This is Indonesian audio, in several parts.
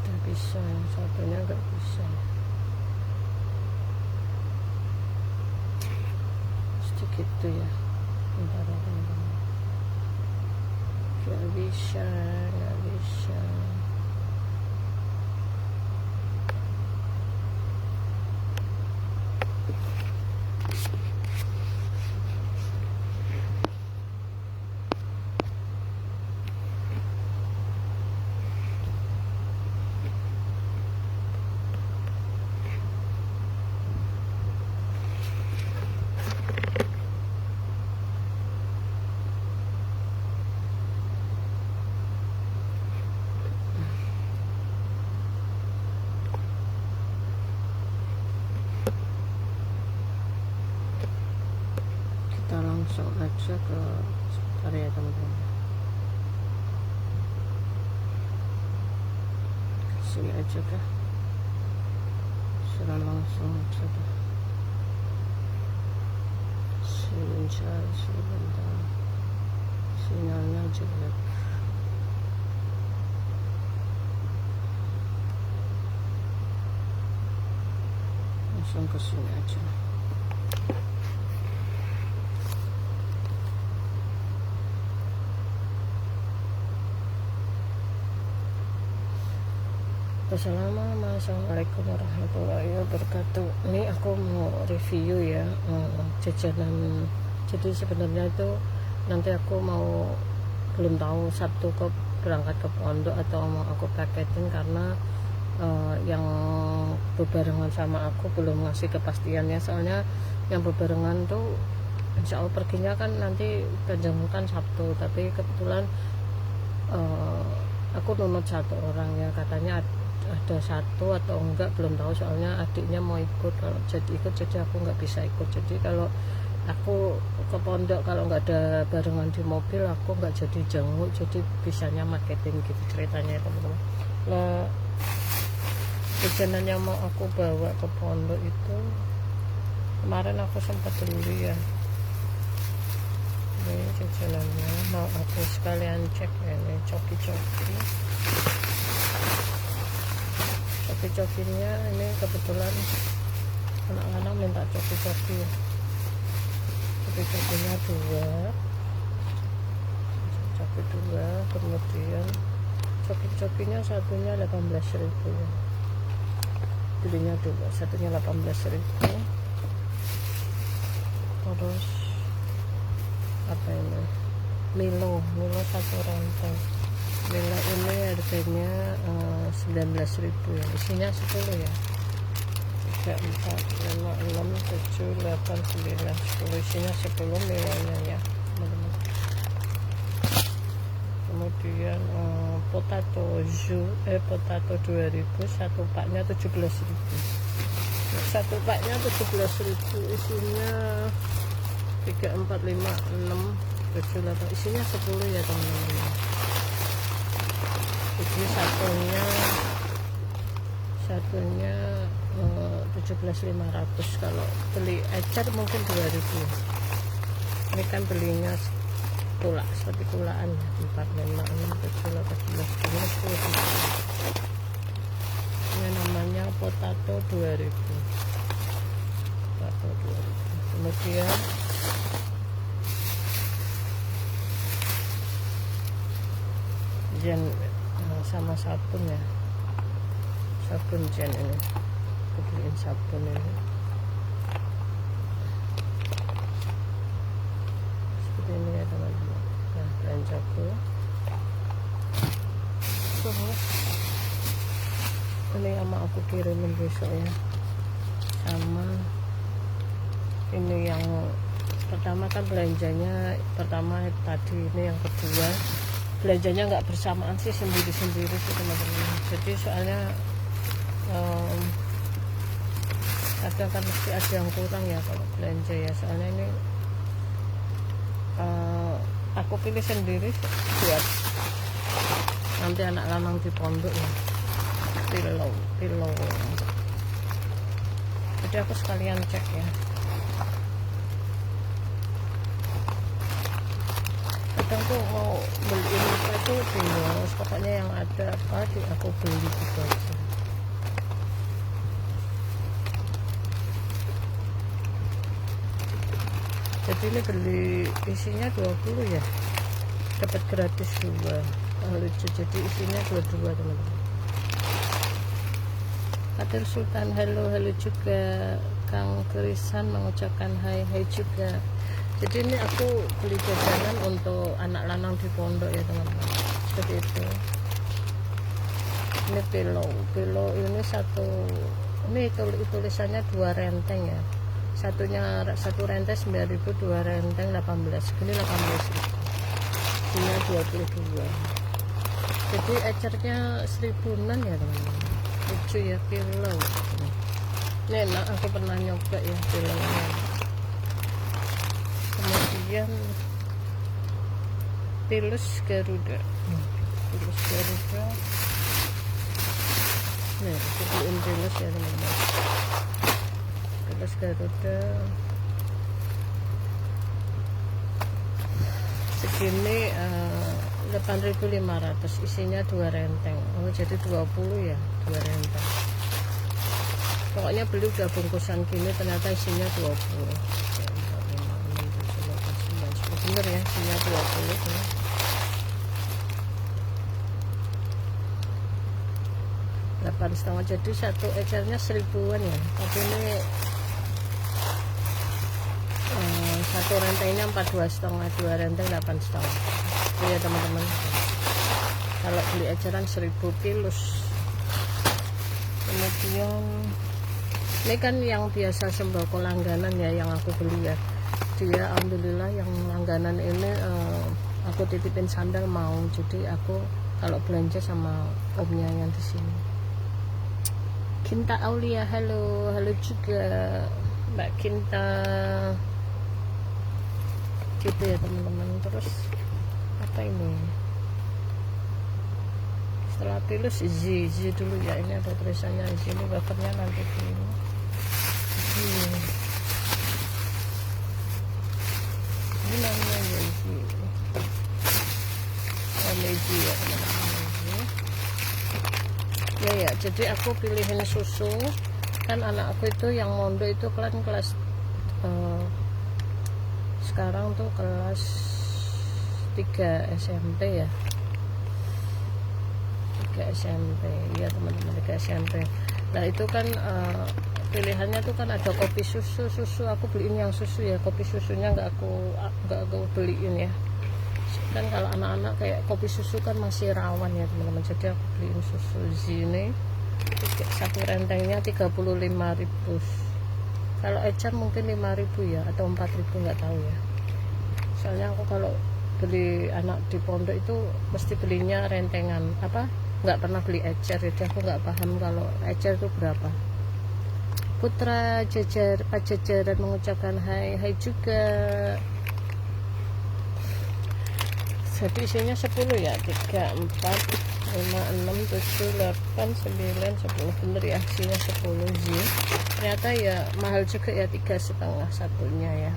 udah bisa, yang satunya nggak bisa. Sedikit tuh ya, bentar ya teman-teman. Nggak bisa, nggak bisa. Kita langsung aja ke sebentar ya teman-teman. Sini aja kah? Sudah langsung aja dah. Sebentar. Sinyalnya jelek. Langsung ke sini aja. Assalamualaikum warahmatullahi wabarakatuh. Ini aku mau review ya jajanan. Jadi sebenarnya itu nanti aku mau, belum tahu Sabtu ke berangkat ke pondok atau mau aku paketin, karena yang bebarengan sama aku belum ngasih kepastiannya. Soalnya yang bebarengan tuh insya Allah perginya kan nanti penjemputan Sabtu, tapi kebetulan aku nunut satu orang ya, katanya ada satu atau enggak belum tahu, soalnya adiknya mau ikut. Kalau jadi ikut, jadi aku nggak bisa ikut. Jadi kalau aku ke pondok, kalau nggak ada barengan di mobil, aku nggak jadi jenguk, jadi bisanya marketing gitu ceritanya ya teman-teman. Nah, jajanan yang mau aku bawa ke pondok itu kemarin aku sempat beli ya. Ini jajanannya mau aku sekalian cek ya. Ini coki-coki. Coki-cokinya ini kebetulan anak-anak minta coki-coki ya. Coki-cokinya dua, kemudian coki-cokinya satunya 18.000 ya. Belinya dua, satunya 18.000. Terus apa ini, Milo satu rantai. Milo ini harganya 19.000 ya, isinya 10 ya. 3, 4, 5, 6, 7, 8, 9, 10, isinya 10 Milonya ya teman-teman. Kemudian potato 2000, satu paknya 17.000. Satu paknya 17.000, isinya 3, 4, 5, 6, 7, 8, isinya 10 ya teman-teman. Jadi satunya 17.500. Kalau beli ecer mungkin 2.000. Ini kan belinya tulak, seperti tulaan ya, 4, 5, 6, 7, 8, 9, 10. Ini namanya potato 2000. Kemudian jen sama sabun ya, sabun jen ini, beliin sabun ini seperti ini ya teman-teman. Nah, belanjaku. Terus ini sama aku kirimin besok ya, sama ini yang pertama kan belanjanya pertama tadi, ini yang kedua belanjanya nggak bersamaan sih, sendiri-sendiri sih teman-teman. Jadi soalnya kadang kan mesti ada yang kurang ya kalau belanja ya. Soalnya ini aku pilih sendiri buat nanti anak lanang di pondok ya, pilau. Jadi aku sekalian cek ya. kadang tuh mau beliin apa tuh bingung, pokoknya yang ada apa aku beli gitu aja. Jadi ini beli isinya 20 ya, dapat gratis 2. Lucu, jadi isinya 22 teman-teman. Katir Sultan, halo juga. Kang Krisan mengucapkan hai juga. Jadi ini aku beli jajanan untuk anak lanang di pondok ya teman-teman, seperti itu. Ini pilo ini satu, ini tulisannya 2 renteng ya, satu renteng 9.000, 2 renteng 18, ini 18.000, ini 22. Jadi ecernya 1.000-an ya teman-teman, lucu ya pilo. Ini enak, aku pernah nyoba ya pilonya. Kemudian pilus Garuda, nih beliin pilus ya teman-teman, pilus Garuda segini 8.500, isinya 2 renteng. Oh jadi 20 ya, 2 renteng. Pokoknya beli udah bungkusan gini, ternyata isinya 20. Bener ya, isinya 20 ya. 8,5, jadi satu ecernya 1.000-an ya. Tapi ini satu rentengnya 42,5, 2 renteng 8,5. Itu ya teman-teman. Kalau beli eceran 1.000 pilus. Kemudian ini kan yang biasa sembako langganan ya, yang aku beli ya. Dia alhamdulillah yang langganan ini aku titipin sandal mau, jadi aku kalau belanja sama omnya yang di sini. Kinta Aulia, halo juga Mbak Kinta. Gitu ya teman-teman. Terus apa ini? Setelah pilus Z dulu ya, ini ada tulisannya di sini, wafernya nanti dulu. Ini namanya Meiji ya teman-teman. Ya, jadi aku pilihin susu, kan anak aku itu yang mondok itu kan kelas sekarang tuh kelas 3 SMP ya, 3 SMP ya teman-teman, 3 SMP. Nah itu kan pilihannya tuh kan ada kopi susu, aku beliin yang susu ya, kopi susunya nggak aku beliin ya, kan kalau anak-anak kayak kopi susu kan masih rawan ya teman-teman, jadi aku beliin susu Zini, satu rentengnya 35.000. Kalau ecer mungkin 5.000 ya, atau 4.000 nggak tahu ya, soalnya aku kalau beli anak di pondok itu mesti belinya rentengan, apa nggak pernah beli ecer, jadi aku nggak paham kalau ecer itu berapa. Putra Pajajaran mengucapkan hai juga. Jadi isinya 10 ya, 3, 4, 5, 6, 7, 8, 9, 10, bener ya, isinya 10 sih. Ternyata ya mahal juga ya, 3,5 satunya ya,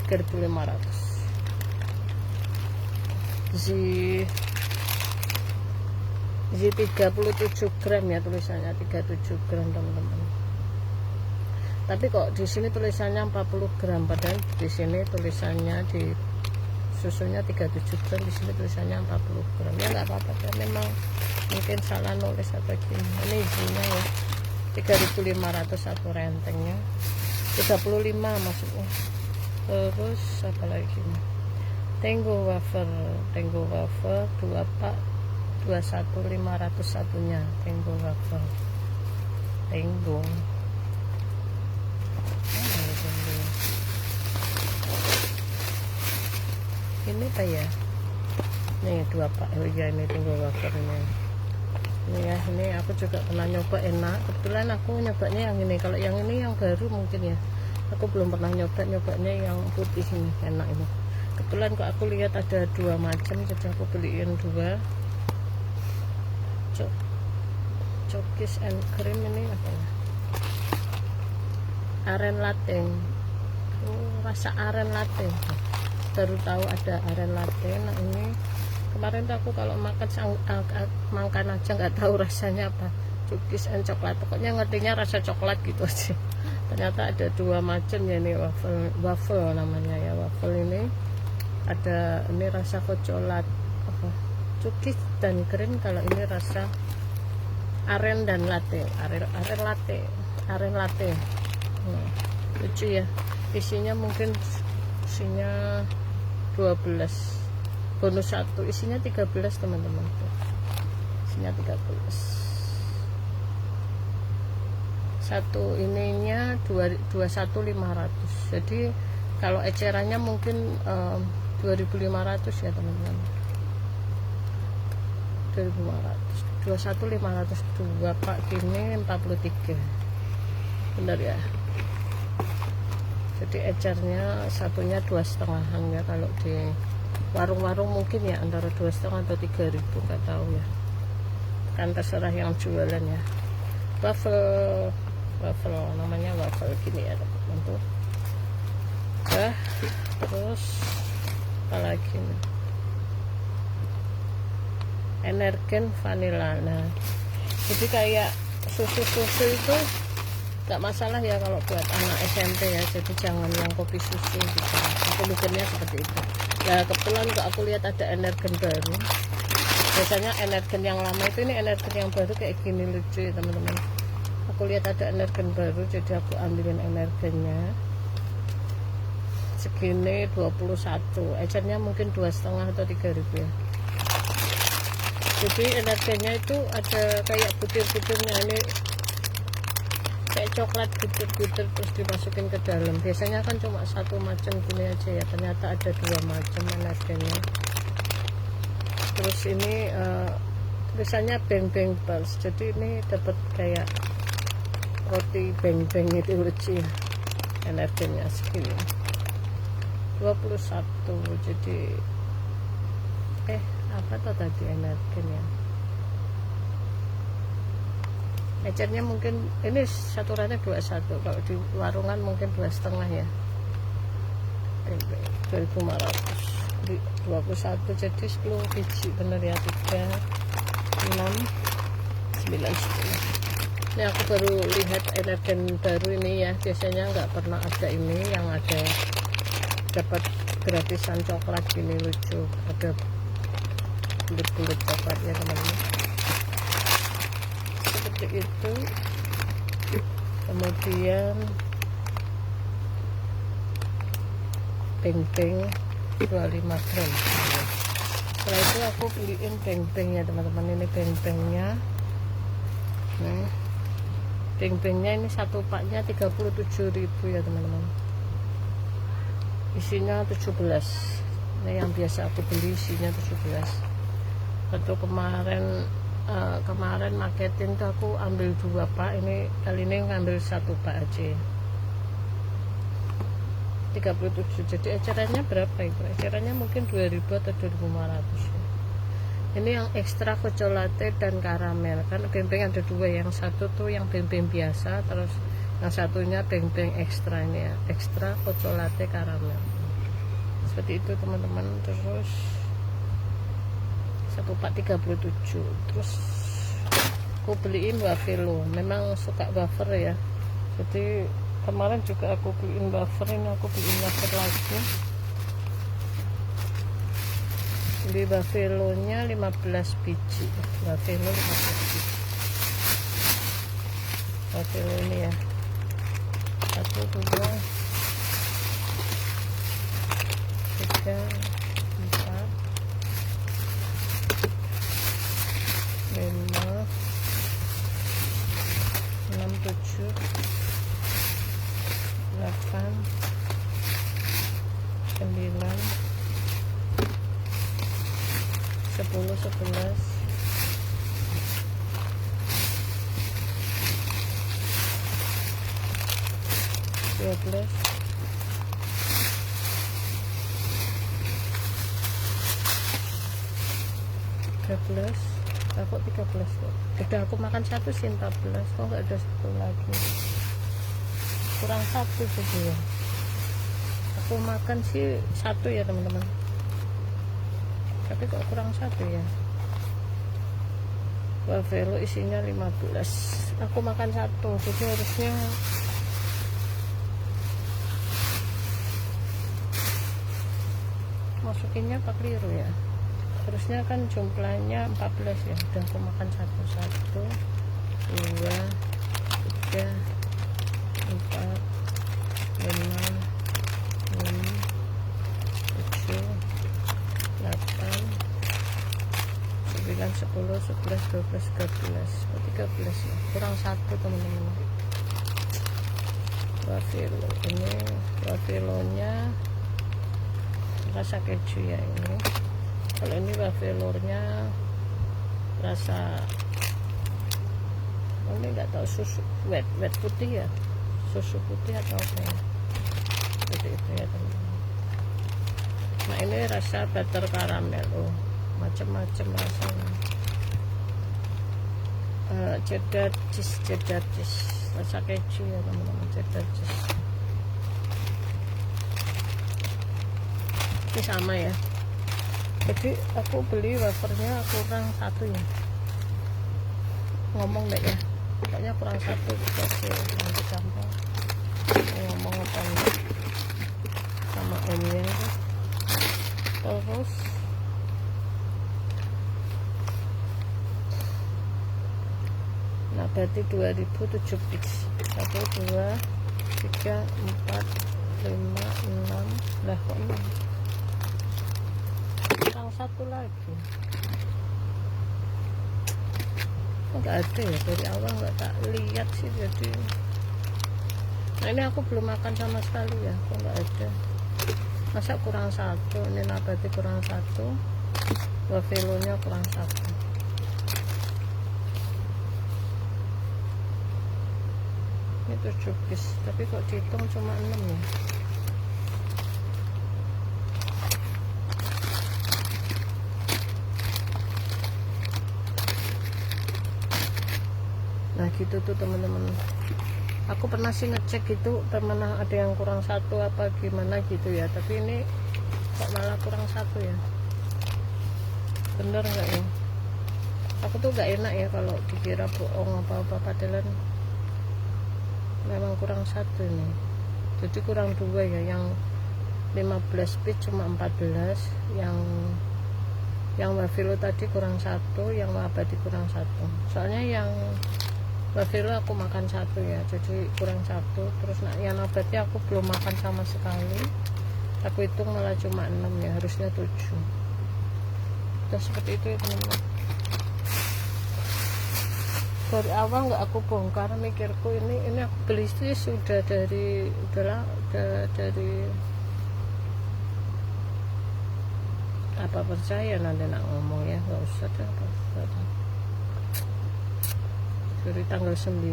3.500. Z 37 gram ya, tulisannya 37 gram teman-teman. Tapi kok di sini tulisannya 40 gram, padahal di sini tulisannya di susunya 37 gram, di sini tulisannya 40 gram. Ya nggak apa-apa ya, memang mungkin salah nulis atau gimana. Ini isinya ya 3.500 satu rentengnya, 35 maksudnya. Terus apa lagi nih? Tenggo wafer 2 pak 21.500 satunya. Tenggo wafer, Tenggo. Ini apa ya? Nih 2 pak. Oh iya, ini Tenggo wafernya. Ini ya, ini aku juga pernah nyoba, enak. Kebetulan aku nyobanya yang ini. Kalau yang ini yang baru mungkin ya, aku belum pernah nyobanya yang putih ini, enak ini. Kebetulan kok aku lihat ada 2 macam, jadi aku beliin 2. Cookies and cream, ini apa ya? Aren latte. Oh, rasa aren latte. baru tahu ada aren latte. Nah ini kemarin tuh aku kalau makan aja nggak tahu rasanya apa, cookies and coklat, pokoknya ngertinya rasa coklat gitu aja. Ternyata ada dua macam ya, ini waffle namanya ya, waffle ini ada ini rasa coklat apa cookies dan krim, kalau ini rasa aren dan latte, aren latte. Lucu ya, isinya mungkin isinya 12, bonus 1, isinya 13 teman-teman, isinya 13. Satu ininya 21.500, jadi kalau ecerannya mungkin 2.500 ya teman-teman, 2.500, 21.500, 2 pak gini 43, bener ya. Jadi ecernya satunya 2,5-an ya, kalau di warung-warung mungkin ya antara 2,5 atau 3.000, nggak tahu ya, kan terserah yang jualan ya. Waffle namanya, waffle gini ya teman-teman tuh. Terus apalagi nih, Energen vanilla. Nah jadi kayak susu itu nggak masalah ya kalau buat anak SMP ya, jadi jangan yang kopi susu gitu, aku mikirnya seperti itu ya. Kebetulan kok aku lihat ada Energen baru, biasanya Energen yang lama itu, ini Energen yang baru kayak gini, lucu ya teman-teman. Aku lihat ada Energen baru, jadi aku ambilin Energennya segini 21, ecernya mungkin 2,5 atau 3.000 ya. Jadi Energennya itu ada kayak butir-butirnya, ini kayak coklat butir-butir terus dimasukin ke dalam. Biasanya kan cuma satu macam gini aja ya, ternyata ada dua macam Energennya. Terus ini tulisannya Bang Bang Pulse, jadi ini dapat kayak roti beng-beng itu, lucu ya. Energinya segini 21, jadi apa tuh tadi energinya, ecernya mungkin ini saturannya 21, kalau di warungan mungkin 2,5 ya, 2.500, 21, jadi 10 biji, bener ya, 3, 6, 9, 10. Ini aku baru lihat Energen baru ini ya, biasanya nggak pernah ada ini, yang ada dapat gratisan coklat gini, lucu, ada bulat-bulat coklat ya teman-teman, seperti itu. Kemudian beng-beng 25 gram. Setelah itu aku beliin beng-beng ya teman-teman, ini beng-bengnya. Nah beng-bengnya ini satu paknya 37.000 ya teman-teman, isinya 17. Ini yang biasa aku beli isinya 17. Waktu kemarin marketing tuh aku ambil 2 pak, ini kali ini ngambil 1 pak aja, 37. Jadi ecerannya berapa itu? Ecerannya mungkin 2.000 atau 2.500 ya. Ini yang ekstra cocolate dan karamel, kan beng-beng ada 2, yang satu tuh yang beng-beng biasa, terus yang satunya beng-beng ekstra, ini ya, ekstra cocolate karamel, seperti itu teman-teman. Terus 1 pak 37. Terus aku beliin wafelo, memang suka wafer ya, jadi kemarin juga aku beliin wafer, ini aku beliin wafer lagi. Di wafelonya 15 biji, wafelo 15 biji, wafelo ini ya, 1, 2, 3, 4, 5, 6, 7, 8, 9, 10, 11, 12, 13, kok 13 kok udah aku makan 1 sih, 14, kok nggak ada 1 lagi, kurang 1 jadi ya, aku makan sih 1 ya teman-teman, tapi kok kurang 1 ya. Buffalo isinya 15, aku makan 1, jadi harusnya masukinnya apa keliru ya, harusnya kan jumlahnya 14 ya. Udah aku makan 1, 1, 2, 3, 4, 5, 6, 7, 8, 9, 10, 11, 12, 13, 13 ya, kurang 1 teman-teman. Buffalo ini, Buffalo-nya rasa keju ya ini. Kalau ini Buffalo-nya rasa, ini nggak tahu, susu wet putih ya, susu putih atau apa ya, seperti itu ya teman-teman. Nah ini rasa butter caramel, oh macam-macam rasanya. Cheddar cheese rasa keju ya teman-teman, cheddar cheese ini sama ya. Jadi aku beli wafernya kurang 1 ya, ngomong deh ya, pokoknya kurang 1 gitu sih, nanti gampang ngomong apa ini sama ini ya. Terus nah berarti 2007 piece, 1, 2, 3, 4, 5, 6, lah kok 6, kurang 1 lagi. Nggak ada ya, dari awal nggak tak lihat sih. Jadi nah ini aku belum makan sama sekali ya, kok nggak ada, masa kurang 1. Ini nabati kurang 1, Buffalo-nya kurang 1. Ini 7 piece, tapi kok dihitung cuma 6 ya. Nah gitu tuh teman-teman, aku pernah sih ngecek gitu, pernah ada yang kurang 1 apa gimana gitu ya, tapi ini kok malah kurang 1 ya. Bener nggak ya? Aku tuh nggak enak ya kalau dikira bohong apa-apa, padahal memang kurang 1 ini. Jadi kurang 2 ya, yang 15 piece cuma 14, yang Buffalo tadi kurang 1, yang abadi kurang 1. Soalnya yang Buffalo aku makan 1 ya, jadi kurang 1. Terus nah, yang abadi aku belum makan sama sekali, aku hitung malah cuma 6 ya, harusnya 7. Udah seperti itu ya teman-teman. Dari awal nggak aku bongkar, mikirku ini aku beli sih sudah dari apa percaya nanti nak ngomong ya, nggak usah deh, dari tanggal 9,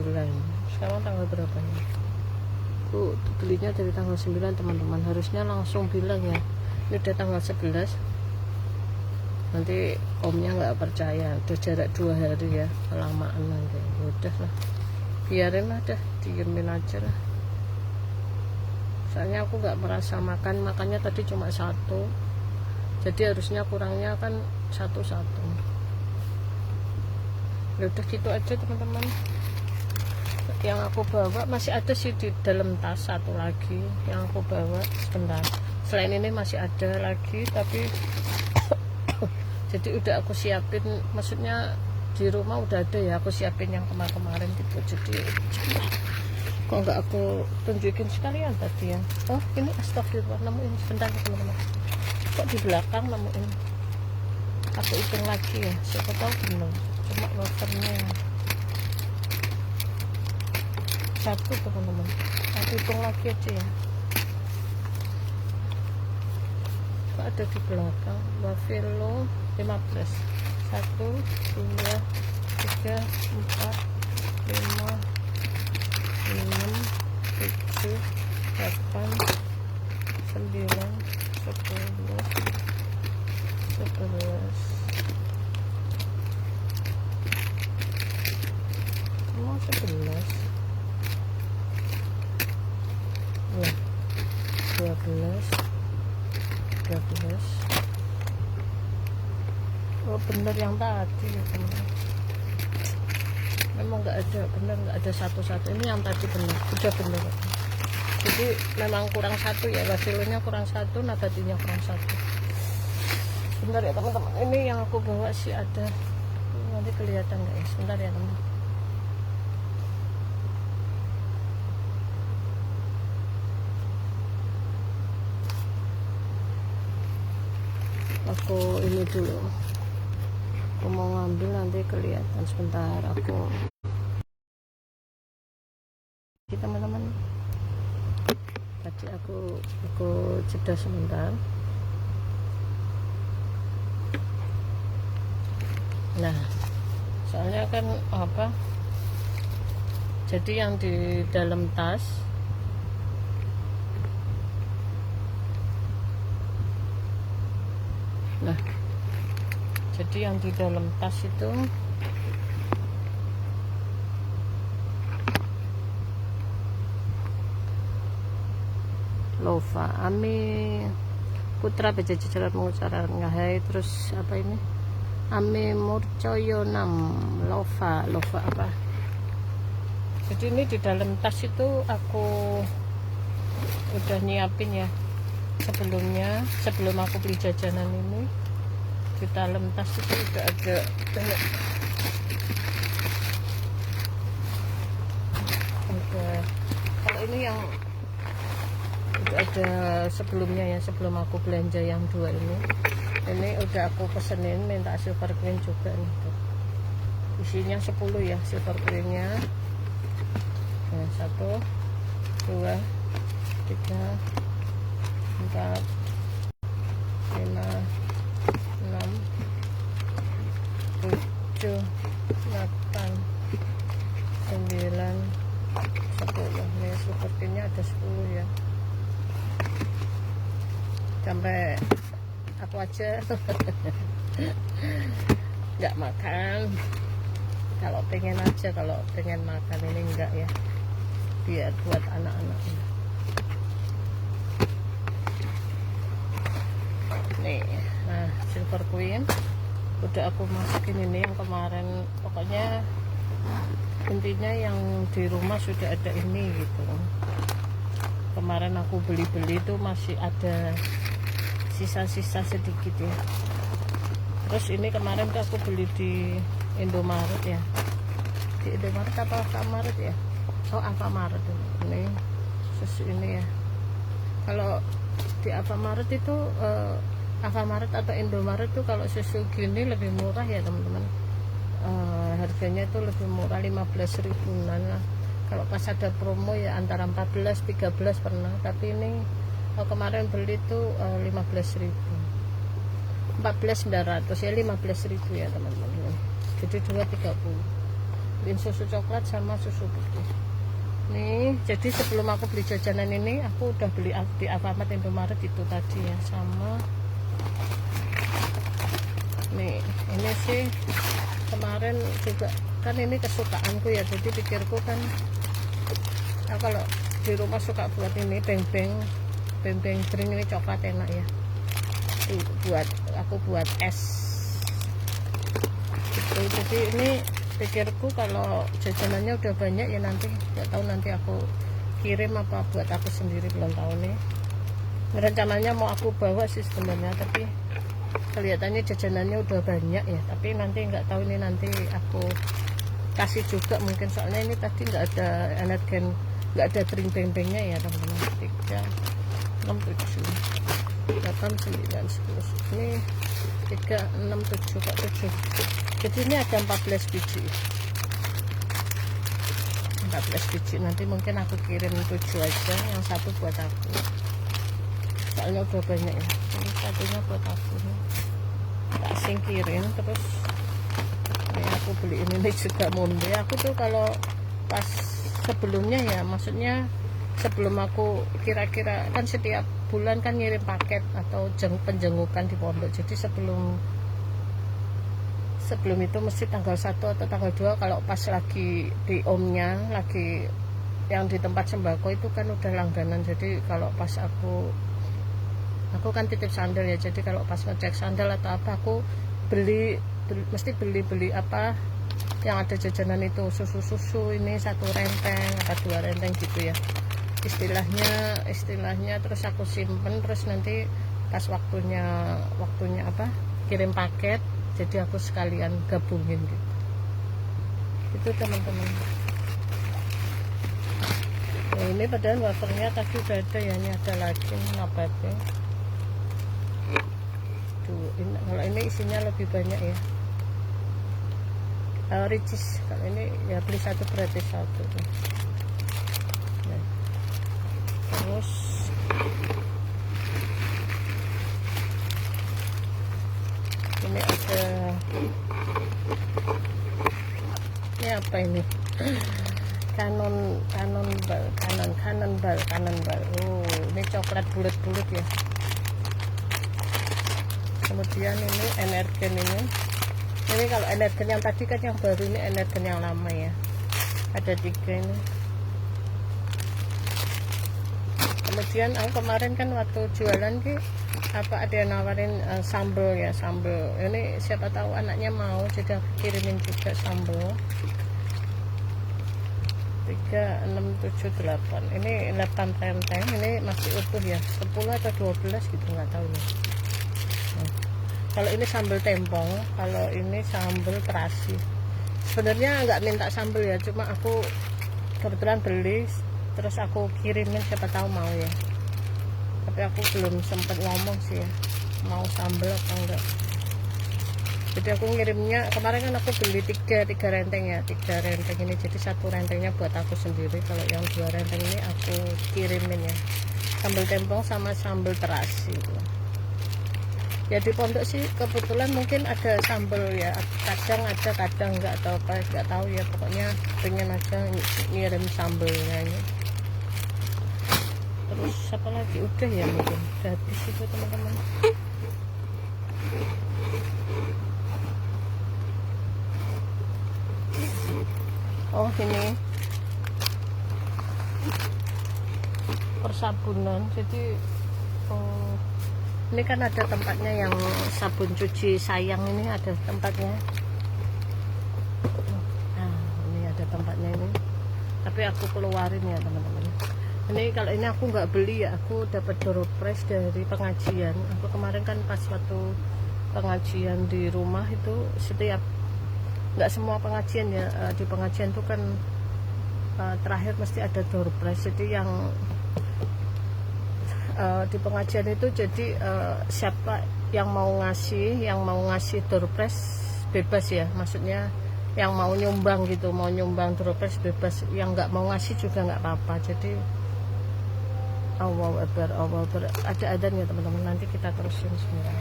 sekarang tanggal berapa ya, aku belinya dari tanggal 9 teman-teman, harusnya langsung bilang ya, ini udah tanggal 11. Nanti omnya nggak percaya, udah jarak 2 hari ya, kelamaan nanti. Udah lah, biarin lah, dah diemin aja lah. Soalnya aku nggak merasa makannya tadi cuma 1, jadi harusnya kurangnya kan 1. Ya udah gitu aja teman-teman. Yang aku bawa masih ada sih di dalam tas, 1 lagi yang aku bawa sebentar. Selain ini masih ada lagi, tapi jadi udah aku siapin, maksudnya di rumah udah ada ya, aku siapin yang kemarin gitu. Jadi kok nggak aku tunjukin sekalian tadi ya. Oh ini astagfirullah, nemuin sebentar teman-teman, kok di belakang nemuin. Aku hitung lagi ya, siapa tahu bener, cuma wafernya 1 teman-teman. Aku hitung lagi aja ya, kok ada di belakang. Buffalo 15, 1, 2, 3, 4, 5, 6, 7, 8, 9, 10, 11, mau 11 ya, 12, bener yang tadi ya teman-teman. Memang nggak ada bener, nggak ada satu-satu. Ini yang tadi bener, udah bener. Jadi memang kurang satu ya, hasilnya kurang satu, nabatinya kurang satu. Sebentar ya teman-teman, ini yang aku bawa sih ada, nanti kelihatan nggak ya? Sebentar ya teman. Aku ini dulu, aku mau ngambil nanti kelihatan. Sebentar aku, teman-teman. Tadi aku jeda sebentar. Nah, soalnya kan apa? Jadi yang di dalam tas nah, jadi yang di dalam tas itu Lova Ami Putra Beja Jajaran Mengucara Ngahai, terus apa ini Ami Murcoyonam Lova apa. Jadi ini di dalam tas itu aku udah nyiapin ya sebelumnya, sebelum aku beli jajanan ini. Di dalam tas itu udah ada kalau ini yang udah ada sebelumnya ya, sebelum aku belanja yang dua ini udah aku pesenin, minta silver queen juga nih tuh. Isinya 10 ya silver queennya. Nah, 1 2 3 4 5 6 7 8 9 10. Nih silver queennya ada 10 ya, sampai aku aja nggak makan. Kalau pengen aja, kalau pengen makan ini enggak ya, biar buat anak-anaknya. Nih, nah silver queen udah aku masukin ini yang kemarin. Pokoknya intinya yang di rumah sudah ada ini gitu. Kemarin aku beli-beli itu masih ada sisa-sisa sedikit ya. Terus ini kemarin tuh aku beli di Indomaret ya, di Indomaret apa Alfamaret ya, oh Alfamaret ini susu ini ya. Kalau di Alfamaret itu Alfamaret atau Indomaret tuh kalau susu gini lebih murah ya teman-teman. Harganya itu lebih murah, 15 ribuan lah. Kalau pas ada promo ya antara 14-13 pernah, tapi ini kemarin beli tuh 15.000, 14.900 ya, 15.000 ya teman-teman. Jadi 230. Beliin susu coklat sama susu putih. Nih, jadi sebelum aku beli jajanan ini, aku udah beli di Alfamart Indomaret itu tadi ya, sama nih ini sih kemarin juga kan ini kesukaanku ya. Jadi pikirku kan kalau di rumah suka buat ini beng-beng drink, ini coklat enak ya. Aku buat es gitu. Jadi ini pikirku kalau jajanannya udah banyak ya, nanti nggak tahu nanti aku kirim apa buat aku sendiri, belum tahu nih. Rencananya mau aku bawa sih sebenarnya, tapi kelihatannya jajanannya udah banyak ya. Tapi nanti nggak tahu, ini nanti aku kasih juga mungkin, soalnya ini tadi nggak ada energen, nggak ada drink beng-bengnya ya teman-teman. 3 6 7 8 9 10 ini 3 6 7 kok 7. Jadi ini ada 14 biji, 14 biji. Nanti mungkin aku kirim 7 aja, yang satu buat aku soalnya udah banyak ya. Ini satunya buat aku nih, tak singkirin. Terus ini aku beli ini juga Monde. Aku tuh kalau pas sebelumnya ya, maksudnya sebelum aku kira-kira kan setiap bulan kan ngirim paket atau penjengukan di pondok. Jadi sebelum itu mesti tanggal 1 atau tanggal 2 kalau pas lagi di omnya, lagi yang di tempat sembako itu kan udah langganan. Jadi kalau pas aku kan titip sandal ya, jadi kalau pas ngecek sandal atau apa aku beli mesti beli apa yang ada jajanan itu, susu ini 1 renteng atau 2 renteng gitu ya istilahnya. Terus aku simpen, terus nanti pas waktunya apa kirim paket, jadi aku sekalian gabungin gitu. Itu teman-teman. Nah, ini padahal wafernya tadi udah ada ya, ini ada lagi nabati. Tuh, kalau ini isinya lebih banyak ya. Ricis, kalau ini ya beli 1 gratis 1 tuh. Nah, terus ini ada, ini apa ini? Cannonball. Oh, ini coklat bulat-bulat ya. Kemudian ini Energen ini kalau Energen yang tadi kan yang baru, ini Energen yang lama ya. Ada 3 ini. Kemudian aku kemarin kan waktu jualan apa ada yang nawarin sambal ya, sambal. Ini siapa tahu anaknya mau, jadi aku kirimin juga sambal. 3, 6, 7, 8. Ini 8 renteng, ini masih utuh ya. 10 atau 12 gitu, nggak tahu nih. Nah, kalau ini sambal tempong, kalau ini sambal terasi. Sebenarnya nggak minta sambal ya, cuma aku kebetulan beli, terus aku kirimin, siapa tahu mau ya. Tapi aku belum sempat ngomong sih ya, mau sambal apa enggak. Jadi aku ngirimnya kemarin kan aku beli 3 renteng ya, 3 renteng ini, jadi 1 rentengnya buat aku sendiri. Kalau yang 2 renteng ini aku kirimin ya, sambal tempong sama sambal terasi gitu. Ya di pondok sih kebetulan mungkin ada sambal ya, kadang ada kadang enggak, atau apa enggak tahu ya, pokoknya pengen aja ngirim sambalnya ini. Terus apa lagi, udah ya, mungkin udah habis itu teman-teman. Oh, ini persabunan. Jadi ini kan ada tempatnya, yang sabun cuci sayang ini ada tempatnya. Nah, ini ada tempatnya ini, tapi aku keluarin ya teman-teman. Ini kalau ini aku nggak beli ya, aku dapat door prize dari pengajian. Aku kemarin kan pas waktu pengajian di rumah itu, setiap, nggak semua pengajian ya, di pengajian tuh kan terakhir mesti ada door prize. Jadi yang di pengajian itu, jadi siapa yang mau ngasih door prize bebas ya, maksudnya yang mau nyumbang gitu, mau nyumbang door prize bebas, yang nggak mau ngasih juga nggak apa-apa. Jadi Allahu Akbar, ada adzan ya teman-teman, nanti kita terusin semua.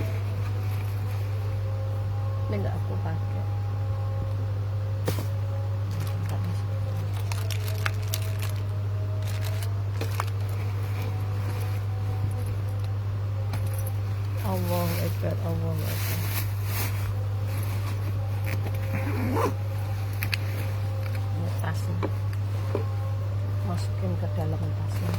Ini nggak aku pakai. Allahu Akbar. Ini tasnya, masukin ke dalam tasnya.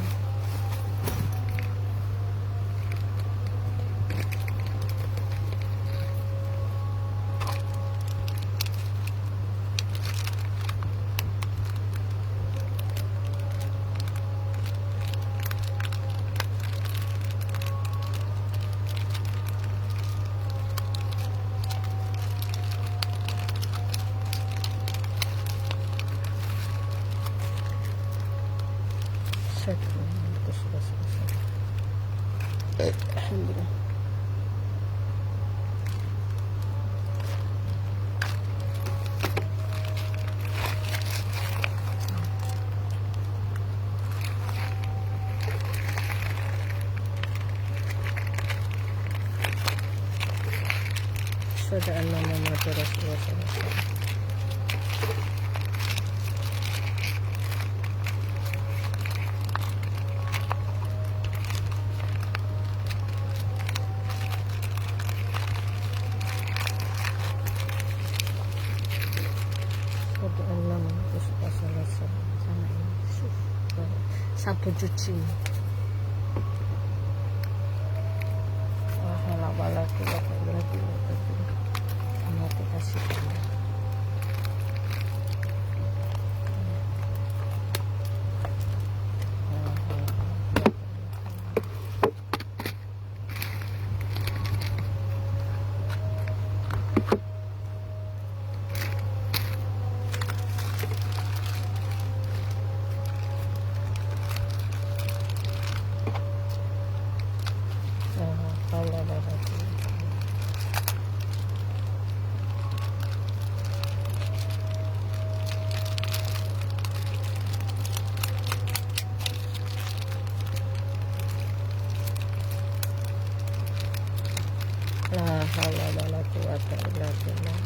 Itu sudah selesai. Alhamdulillah. Sudah Muhammad Rasulullah SAW. Sama ini sabun cuci. Wala wala aku kasih la haula wala quwata illa billah.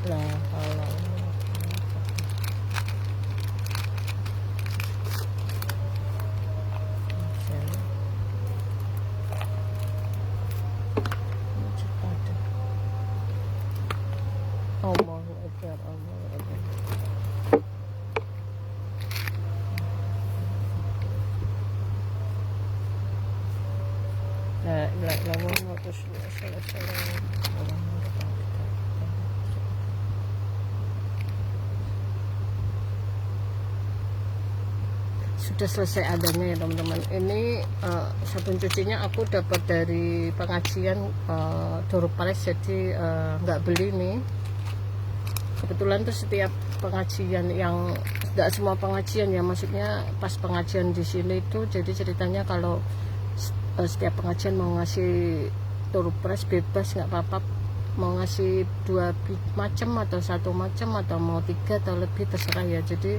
La haula Allahu Akbar, Allahu Akbar. La ilaha illallah Muhammadur Rasulullah sallallahu alaihi wasallam. Sudah selesai adanya ya teman-teman. Ini sabun cucinya aku dapat dari pengajian Door Prize, jadi nggak beli nih. Kebetulan tuh setiap pengajian, yang tidak semua pengajian ya, maksudnya pas pengajian di sini itu, jadi ceritanya kalau setiap pengajian mau ngasih Door Prize bebas, nggak apa-apa, mau ngasih 2 macam atau 1 macam atau mau 3 atau lebih terserah ya. Jadi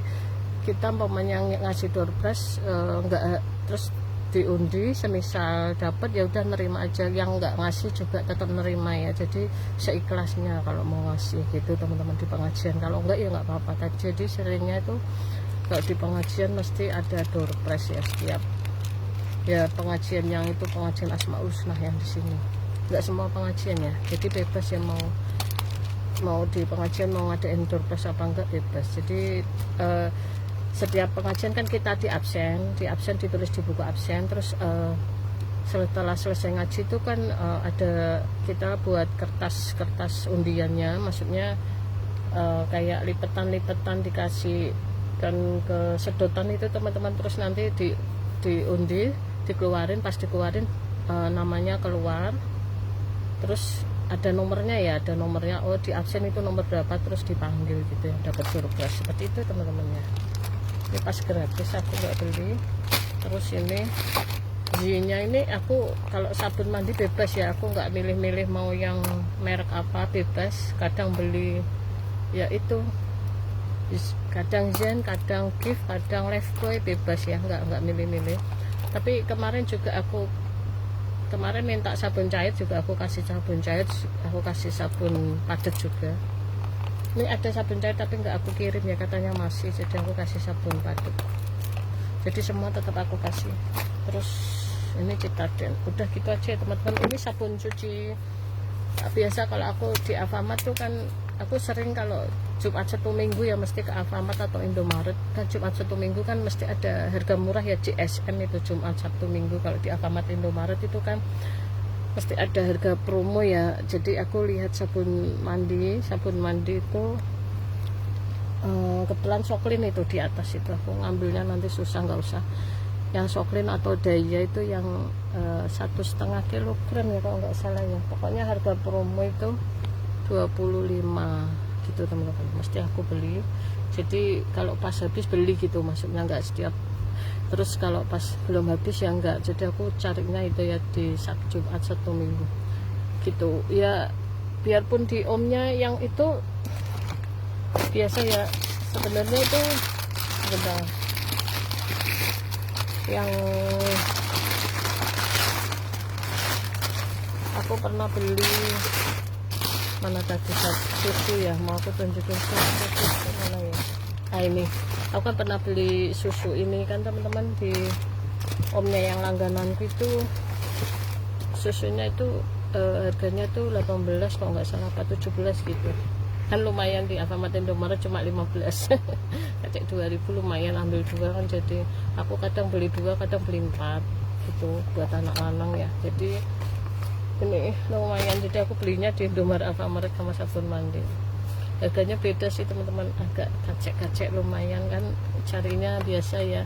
kita umpamanya ngasih Door Prize nggak terus diundi, semisal dapat ya udah nerima aja, yang nggak ngasih juga tetap nerima ya. Jadi seikhlasnya kalau mau ngasih gitu teman-teman di pengajian, kalau enggak ya nggak apa-apa. Jadi seringnya itu kalau di pengajian mesti ada Door Prize ya, setiap ya pengajian yang itu pengajian Asmaul Husna yang di sini. Nggak semua pengajian ya, jadi bebas ya, mau di pengajian mau ngadain Door Prize apa enggak bebas. Jadi setiap pengajian kan kita di absen ditulis di buku absen, terus setelah selesai ngaji itu kan ada kita buat kertas undiannya, maksudnya kayak lipetan dikasih kan ke sedotan itu teman-teman, terus nanti diundi, dikeluarin, pas dikeluarin namanya keluar, terus ada nomornya ya, oh di absen itu nomor berapa, terus dipanggil gitu ya, dapat Door Prize seperti itu teman-temannya. Ini pas gratis, aku nggak beli. Terus ini Zinya ini aku kalau sabun mandi bebas ya, aku nggak milih-milih mau yang merek apa, bebas. Kadang beli ya itu, kadang Zen, kadang Gift, kadang Lefkoy, bebas ya, nggak milih-milih. Tapi kemarin juga aku minta sabun cair juga, aku kasih sabun cair, aku kasih sabun padat juga. Ini ada sabun cair tapi nggak aku kirim ya, katanya masih, jadi aku kasih sabun padat. Jadi semua tetap aku kasih. Terus ini Citaden, udah gitu aja ya teman-teman. Ini sabun cuci biasa kalau aku di Alfamart tuh kan, aku sering kalau Jumat 1 Minggu ya mesti ke Alfamart atau Indomaret. Kan Jumat 1 Minggu kan mesti ada harga murah ya, GSM itu Jumat 1 Minggu. Kalau di Alfamart Indomaret itu kan pasti ada harga promo ya. Jadi aku lihat sabun mandi itu kebetulan Soklin itu di atas itu, aku ngambilnya nanti susah, nggak usah yang Soklin atau Daya itu yang 1,5 kilogram ya kalau nggak salah ya. Pokoknya harga promo itu 25 gitu teman-teman, mesti aku beli. Jadi kalau pas habis beli gitu, maksudnya nggak setiap, terus kalau pas belum habis ya enggak. Jadi aku carinya itu ya di Jumat 1 Minggu gitu ya, biarpun di omnya yang itu biasa ya, sebenarnya itu sebentar, yang aku pernah beli mana tadi, susu ya, mau aku tunjukin susu mana ya. Ini aku kan pernah beli susu ini kan teman-teman, di omnya yang langgananku itu susunya itu harganya tuh 18 kalau nggak salah, apa 17 gitu. kan lumayan di Alfamart Indomaret cuma 15 kacek 2000 lumayan, ambil 2 kan, jadi aku kadang beli 2 kadang beli 4 gitu buat anak lanang ya, jadi ini lumayan, jadi aku belinya di Indomaret Alfamart sama sabun mandi. Harganya beda sih teman-teman, agak kacek-kacek lumayan kan, carinya biasa ya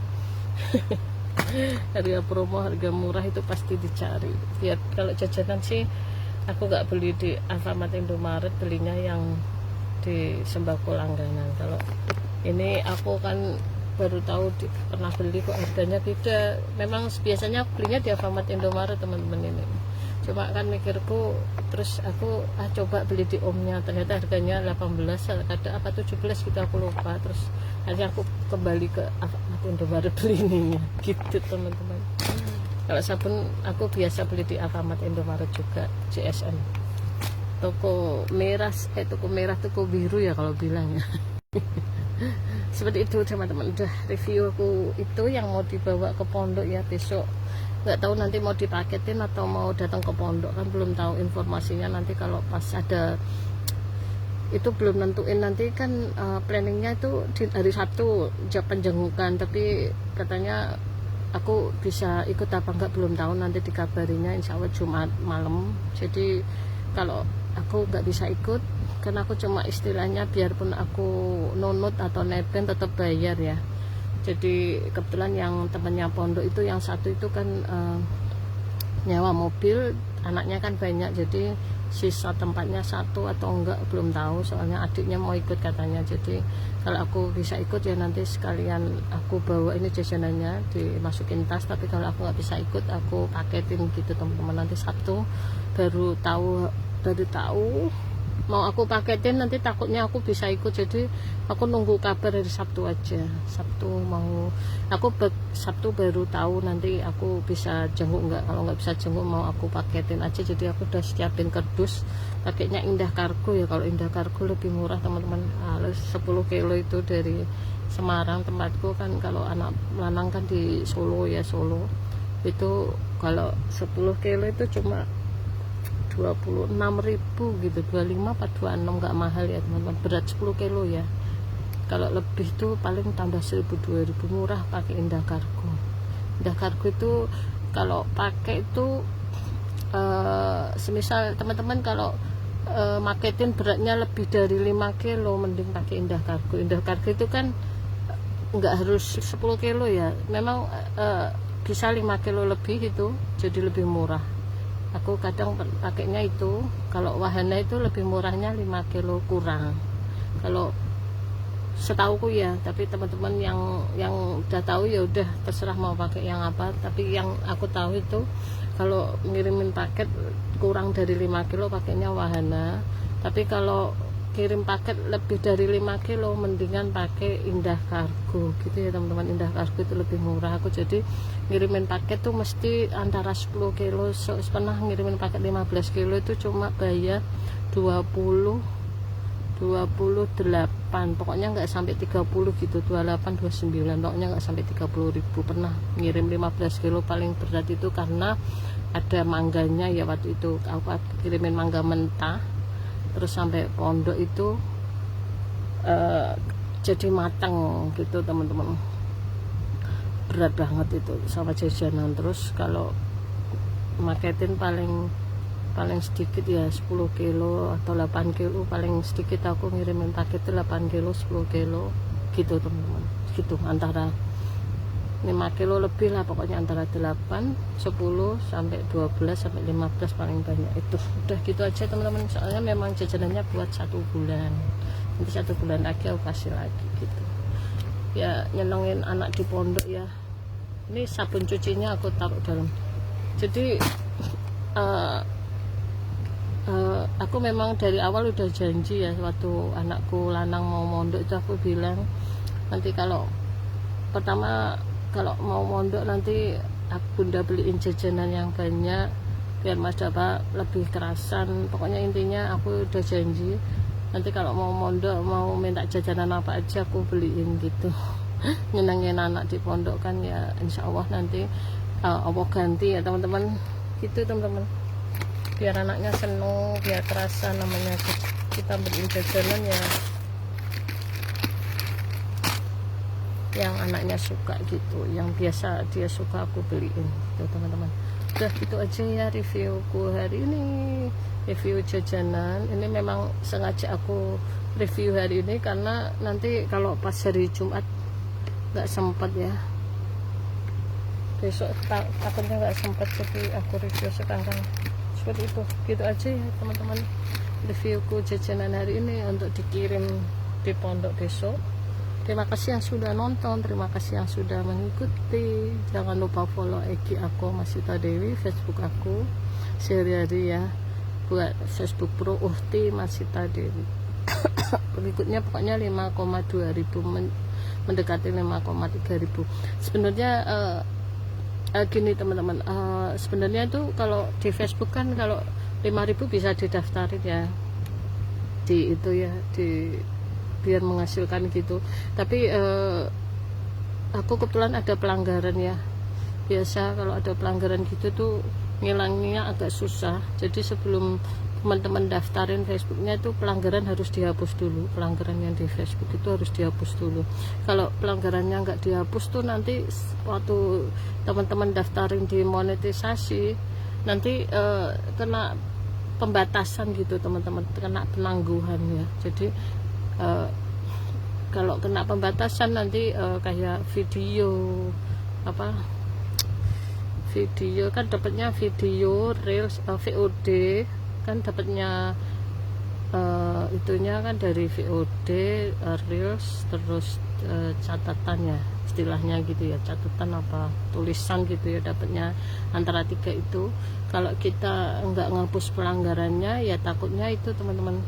harga promo, harga murah itu pasti dicari. Biar kalau jajanan sih aku nggak beli di Alfamart Indomaret, belinya yang di sembako langganan. Kalau ini aku kan baru tahu pernah beli kok harganya beda. Memang biasanya aku belinya di Alfamart Indomaret teman-teman ini, cuma kan mikirku terus aku coba beli di Omnya, ternyata harganya 18 ada apa 17 gitu aku lupa, terus akhirnya aku kembali ke Alfamart Indomaret beli ininya gitu teman-teman. Kalau sabun aku biasa beli di Alfamart Indomaret juga, CSM, toko merah, toko merah, toko biru ya kalau bilang ya seperti itu teman-teman. Udah review aku itu yang mau dibawa ke pondok ya, besok nggak tahu nanti mau dipaketin atau mau datang ke pondok, kan belum tahu informasinya. Nanti kalau pas ada itu belum nentuin, nanti kan planningnya itu di hari Sabtu jam penjengukan, tapi katanya aku bisa ikut apa enggak belum tahu, nanti dikabarinya insya Allah Jumat malam. Jadi kalau aku nggak bisa ikut karena aku cuma istilahnya biarpun aku nunut atau nebeng tetap bayar ya. Jadi kebetulan yang temannya pondok itu yang satu itu kan nyewa mobil, anaknya kan banyak, jadi sisa tempatnya satu atau enggak belum tahu, soalnya adiknya mau ikut katanya. Jadi kalau aku bisa ikut ya nanti sekalian aku bawa ini jajanannya dimasukin tas, tapi kalau aku nggak bisa ikut aku paketin gitu teman-teman. Nanti Sabtu baru tahu mau aku paketin, nanti takutnya aku bisa ikut, jadi aku nunggu kabar dari Sabtu aja. Sabtu baru tahu nanti aku bisa jenguk enggak. Kalau nggak bisa jenguk mau aku paketin aja. Jadi aku udah siapin kardus, pakainya Indah Kargo ya. Kalau Indah Kargo lebih murah teman-teman, 10 kilo itu dari Semarang tempatku kan. Kalau anak lanang kan di Solo ya, Solo itu kalau 10 kilo itu cuma 26.000 gitu, 25 apa 26, nggak mahal ya teman-teman, berat 10 kilo ya. Kalau lebih tuh paling tambah 1.000-2.000, murah pakai Indah Kargo. Indah Kargo itu kalau pakai itu semisal teman-teman kalau maketin beratnya lebih dari 5 kilo mending pakai Indah Kargo. Indah Kargo itu kan nggak harus 10 kilo ya, memang bisa 5 kilo lebih itu jadi lebih murah. Aku kadang pakainya itu, kalau wahana itu lebih murahnya 5 kilo kurang kalau setauku ya. Tapi teman-teman yang udah tahu ya udah terserah mau pakai yang apa. Tapi yang aku tahu itu kalau ngirimin paket kurang dari 5 kilo pakainya wahana. Tapi kalau kirim paket lebih dari 5 kilo mendingan pakai Indah Kargo gitu ya teman-teman. Indah Kargo itu lebih murah. Aku jadi ngirimin paket tuh mesti antara 10 kilo. Pernah ngirimin paket 15 kilo itu cuma bayar 28, pokoknya nggak sampai 30 gitu, 28 29, pokoknya nggak sampai 30.000. Pernah ngirim 15 kilo paling berat itu karena ada mangganya ya, waktu itu aku kirimin mangga mentah terus sampai pondok itu jadi matang gitu teman-teman, berat banget itu sama jajanan. Terus kalau maketin paling sedikit ya 10 kilo atau 8 kilo paling sedikit. Aku ngirimin paket itu 8 kilo 10 kilo gitu teman-teman, gitu antara 5 kilo lebih lah pokoknya, antara 8, 10 sampai 12 sampai 15 paling banyak itu. Udah gitu aja teman-teman, soalnya memang jajanannya buat 1 bulan, nanti 1 bulan lagi aku kasih lagi gitu ya, nyenengin anak di pondok ya. Ini sabun cucinya aku taruh dalam, jadi aku memang dari awal udah janji ya, waktu anakku lanang mau mondok itu aku bilang nanti kalau pertama kalau mau mondok nanti bunda beliin jajanan yang banyak biar mas dapat lebih kerasan. Pokoknya intinya aku udah janji nanti kalau mau mondok mau minta jajanan apa aja aku beliin gitu nyenengin anak di pondok kan ya. Insya Allah nanti Allah ganti ya teman-teman gitu teman-teman, biar anaknya seneng, biar kerasan namanya gitu. kita beliin jajanan ya yang anaknya suka gitu, yang biasa dia suka aku beliin tuh teman-teman. Udah gitu aja ya reviewku hari ini, review jajanan. Ini memang sengaja aku review hari ini karena nanti kalau pas hari Jumat nggak sempat ya, besok takutnya nggak sempat, jadi aku review sekarang seperti itu. Gitu aja ya teman-teman reviewku jajanan hari ini untuk dikirim di pondok besok. Terima kasih yang sudah nonton, terima kasih yang sudah mengikuti. Jangan lupa follow IG aku Masita Dewi, Facebook aku sehari-hari ya, buat Facebook Pro Uhti Masita Dewi. Pengikutnya pokoknya 5,2 ribu, mendekati 5,3 ribu. Sebenarnya gini teman-teman, sebenarnya itu kalau di Facebook kan kalau 5.000 bisa didaftarin ya, di itu ya, di biar menghasilkan gitu. Tapi aku kebetulan ada pelanggaran ya, biasa kalau ada pelanggaran gitu tuh ngilangnya agak susah. Jadi sebelum teman-teman daftarin Facebooknya itu pelanggaran harus dihapus dulu, pelanggaran yang di Facebook itu harus dihapus dulu. Kalau pelanggarannya nggak dihapus tuh nanti waktu teman-teman daftarin di monetisasi nanti kena pembatasan gitu teman-teman, kena penangguhan ya. Jadi kalau kena pembatasan nanti kayak video video kan dapatnya video reels, VOD kan dapatnya itunya kan dari VOD, reels, terus catatannya istilahnya gitu ya, catatan apa tulisan gitu ya, dapatnya antara 3 itu. Kalau kita nggak ngapus pelanggarannya ya takutnya itu teman-teman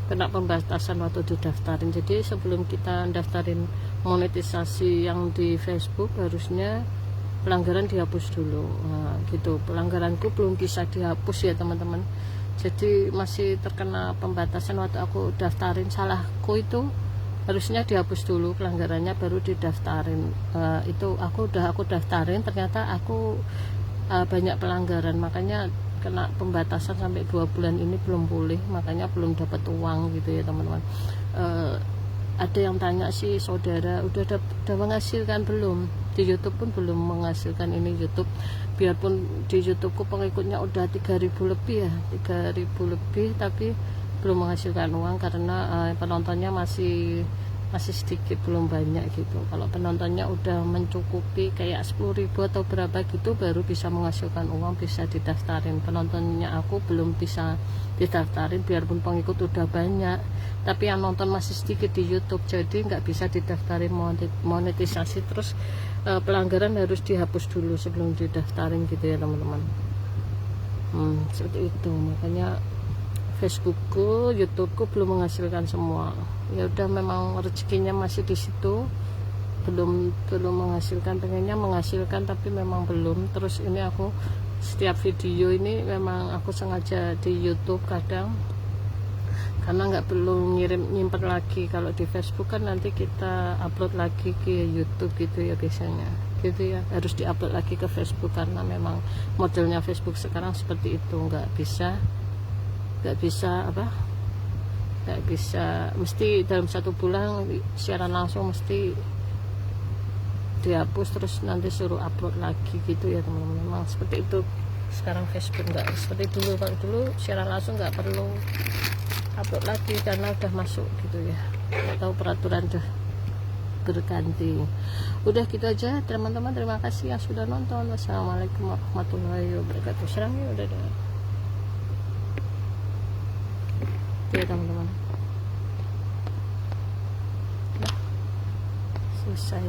kena pembatasan waktu didaftarin. Jadi sebelum kita daftarin monetisasi yang di Facebook harusnya pelanggaran dihapus dulu. Nah, gitu. Pelanggaranku belum bisa dihapus ya teman-teman. Jadi masih terkena pembatasan waktu aku daftarin. Salahku itu harusnya dihapus dulu pelanggarannya baru didaftarin. Itu aku daftarin, ternyata aku banyak pelanggaran, makanya kena pembatasan sampai 2 bulan ini belum pulih, makanya belum dapat uang gitu ya teman-teman. Ada yang tanya sih, saudara udah menghasilkan belum? Di YouTube pun belum menghasilkan ini YouTube, biarpun di YouTubeku pengikutnya udah 3.000 lebih ya, 3.000 lebih, tapi belum menghasilkan uang karena penontonnya masih sedikit, belum banyak gitu. Kalau penontonnya udah mencukupi kayak 10.000 atau berapa gitu baru bisa menghasilkan uang, bisa didaftarin. Penontonnya aku belum bisa didaftarin biarpun pengikut udah banyak, tapi yang nonton masih sedikit di YouTube, jadi nggak bisa didaftarin monetisasi. Terus pelanggaran harus dihapus dulu sebelum didaftarin gitu ya teman-teman. Seperti itu, makanya Facebookku, YouTubeku belum menghasilkan semua. Ya udah, memang rezekinya masih di situ, belum menghasilkan. Pengennya menghasilkan tapi memang belum. Terus ini aku setiap video ini memang aku sengaja di YouTube kadang, karena nggak perlu nyimpen lagi. Kalau di Facebook kan nanti kita upload lagi ke YouTube gitu ya biasanya, gitu ya, harus diupload lagi ke Facebook karena memang modelnya Facebook sekarang seperti itu. Nggak bisa mesti dalam 1 bulan siaran langsung mesti dihapus, terus nanti suruh upload lagi gitu ya teman-teman. Memang seperti itu sekarang Facebook, nggak seperti dulu. Kalau dulu siaran langsung nggak perlu upload lagi karena udah masuk gitu ya, atau peraturan udah berganti. Udah gitu aja teman-teman, terima kasih yang sudah nonton. Wassalamualaikum warahmatullahi wabarakatuh. Serang ya, udah ya teman-teman, udah selesai.